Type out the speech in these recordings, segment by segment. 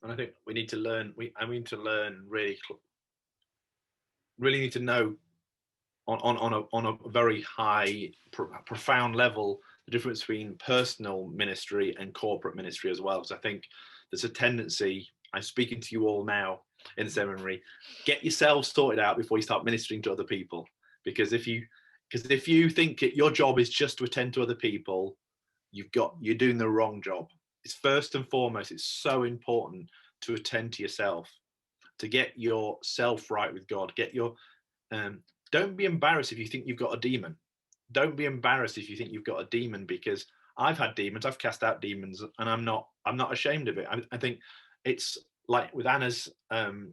And I think we need to learn. I need to learn really need to know on a very high, profound level the difference between personal ministry and corporate ministry as well. Because I think there's a tendency. I'm speaking to you all now in the seminary. Get yourself sorted out before you start ministering to other people. Because if you think your job is just to attend to other people, you're doing the wrong job. It's first and foremost. It's so important to attend to yourself, to get yourself right with God. Don't be embarrassed if you think you've got a demon. Don't be embarrassed if you think you've got a demon, because I've had demons. I've cast out demons, and I'm not ashamed of it. I think it's like with Anna's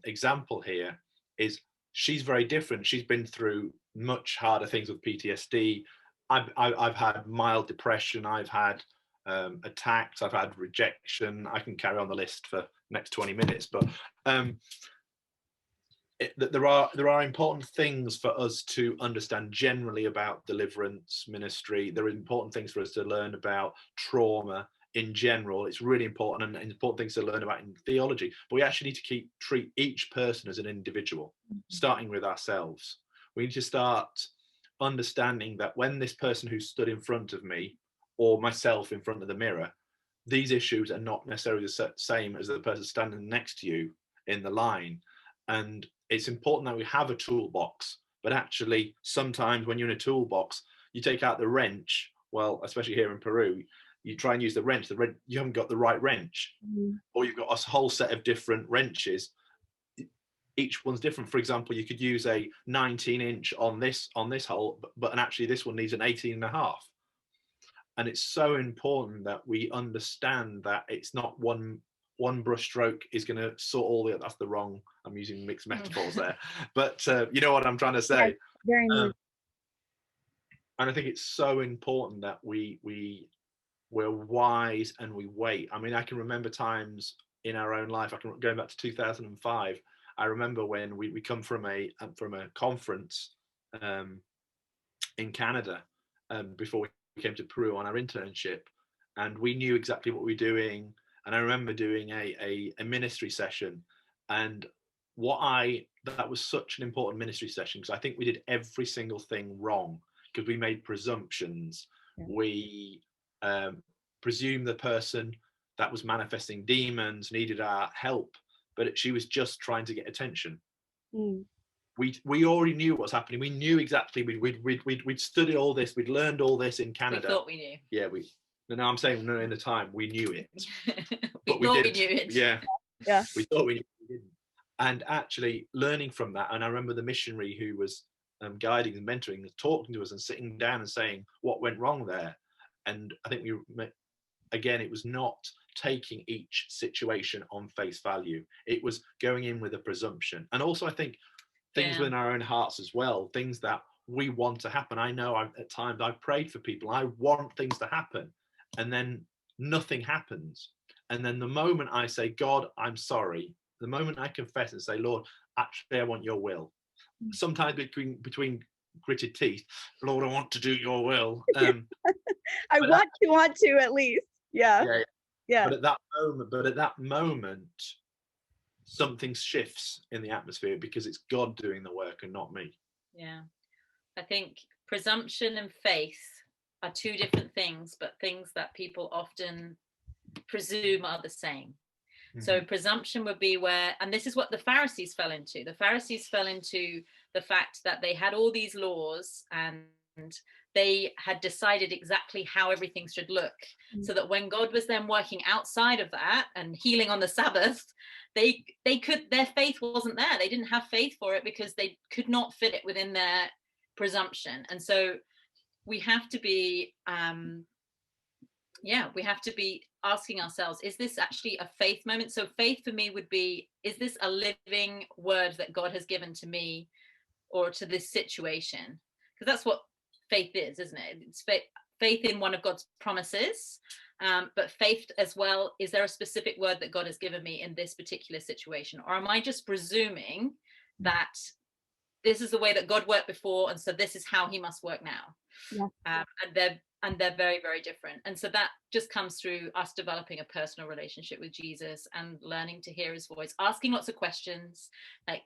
example here, is she's very different. She's been through much harder things with PTSD. I've had mild depression. I've had attacks. I've had rejection. I can carry on the list for the next 20 minutes, but there are important things for us to understand generally about deliverance ministry. There are important things for us to learn about trauma in general. It's really important, and important things to learn about in theology. But we actually need to treat each person as an individual, starting with ourselves. We need to start understanding that when this person who stood in front of me, or myself in front of the mirror, these issues are not necessarily the same as the person standing next to you in the line. And it's important that we have a toolbox, but actually sometimes when you're in a toolbox, you take out the wrench. Well, especially here in Peru, you try and use the wrench, you haven't got the right wrench, or you've got a whole set of different wrenches. Each one's different. For example, you could use a 19-inch on this hole, but actually this one needs an 18.5. And it's so important that we understand that it's not one brush stroke is going to sort all the. That's the wrong. I'm using mixed metaphors there, but you know what I'm trying to say. Yes, very much. And I think it's so important that we're wise and we wait. I mean, I can remember times in our own life. Going back to 2005. I remember when we come from a conference in Canada before we came to Peru on our internship, and we knew exactly what we were doing. And I remember doing a ministry session, and that was such an important ministry session, because I think we did every single thing wrong, because we made presumptions. Yeah. We presumed the person that was manifesting demons needed our help, but she was just trying to get attention. We already knew what was happening. We knew exactly. We'd studied all this. We'd learned all this in Canada. We thought we knew. Yeah, No, I'm saying in the time we knew it. we thought we knew it. Yeah. We thought we knew it. We didn't. And actually learning from that. And I remember the missionary who was guiding and mentoring, talking to us and sitting down and saying what went wrong there. And I think it was not taking each situation on face value. It was going in with a presumption. And also I think things within our own hearts as well, things that we want to happen. I know at times I've prayed for people. I want things to happen, and then nothing happens. And then the moment I say, God, I'm sorry, the moment I confess and say, Lord, actually, I want your will. Sometimes between gritted teeth, Lord, I want to do your will. I want to at least. Yeah. But at that moment, something shifts in the atmosphere, because it's God doing the work and not me. Yeah. I think presumption and faith are two different things, but things that people often presume are the same. Mm-hmm. So presumption would be where, and this is what the Pharisees fell into. The Pharisees fell into the fact that they had all these laws and they had decided exactly how everything should look, so that when God was then working outside of that and healing on the Sabbath, their faith wasn't there. They didn't have faith for it because they could not fit it within their presumption. And so we have to be asking ourselves, is this actually a faith moment? So faith for me would be, is this a living word that God has given to me or to this situation? Because that's what faith is, isn't it? It's faith in one of God's promises, but faith as well, is there a specific word that God has given me in this particular situation? Or am I just presuming that this is the way that God worked before, and so this is how he must work now? Yeah. and they're very, very different. And so that just comes through us developing a personal relationship with Jesus and learning to hear his voice, asking lots of questions. Like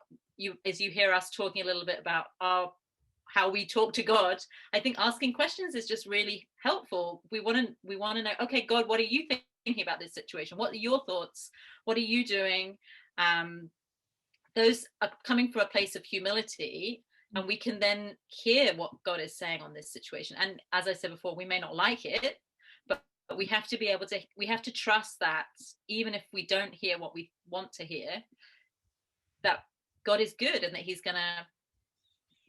as you hear us talking a little bit about how we talk to God, I think asking questions is just really helpful. We want to know, okay, God, what are you thinking about this situation? What are your thoughts? What are you doing? Those are coming from a place of humility, and we can then hear what God is saying on this situation. And as I said before, we may not like it, but we have to be able to, we have to trust that even if we don't hear what we want to hear, that God is good and that he's going to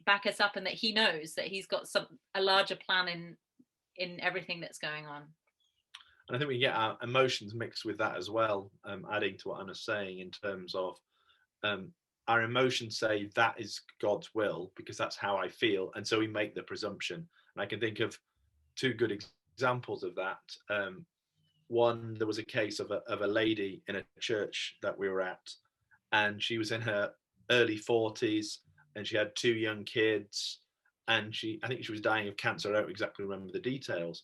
back us up, and that he knows that he's got a larger plan in everything that's going on. And I think we get our emotions mixed with that as well, adding to what Anna's saying in terms of our emotions say that is God's will because that's how I feel, and so we make the presumption. And I can think of two good examples of that. One, there was a case of a lady in a church that we were at, and she was in her early 40s, and she had 2 young kids, and I think she was dying of cancer. I don't exactly remember the details.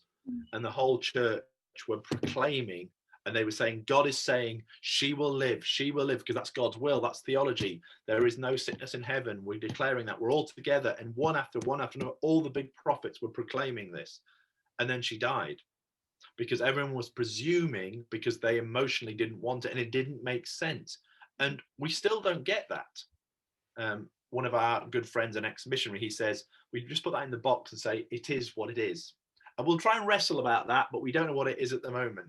And the whole church were proclaiming, and they were saying, God is saying she will live, because that's God's will, that's theology. There is no sickness in heaven. We're declaring that. We're all together, and one after another, all the big prophets were proclaiming this. And then she died because everyone was presuming, because they emotionally didn't want it, and it didn't make sense. And we still don't get that. One of our good friends, an ex-missionary, he says, we just put that in the box and say, it is what it is. And we'll try and wrestle about that, but we don't know what it is at the moment.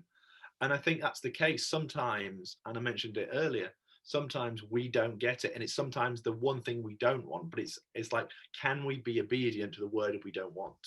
And I think that's the case sometimes, and I mentioned it earlier, sometimes we don't get it, and it's sometimes the one thing we don't want, but it's like, can we be obedient to the word if we don't want?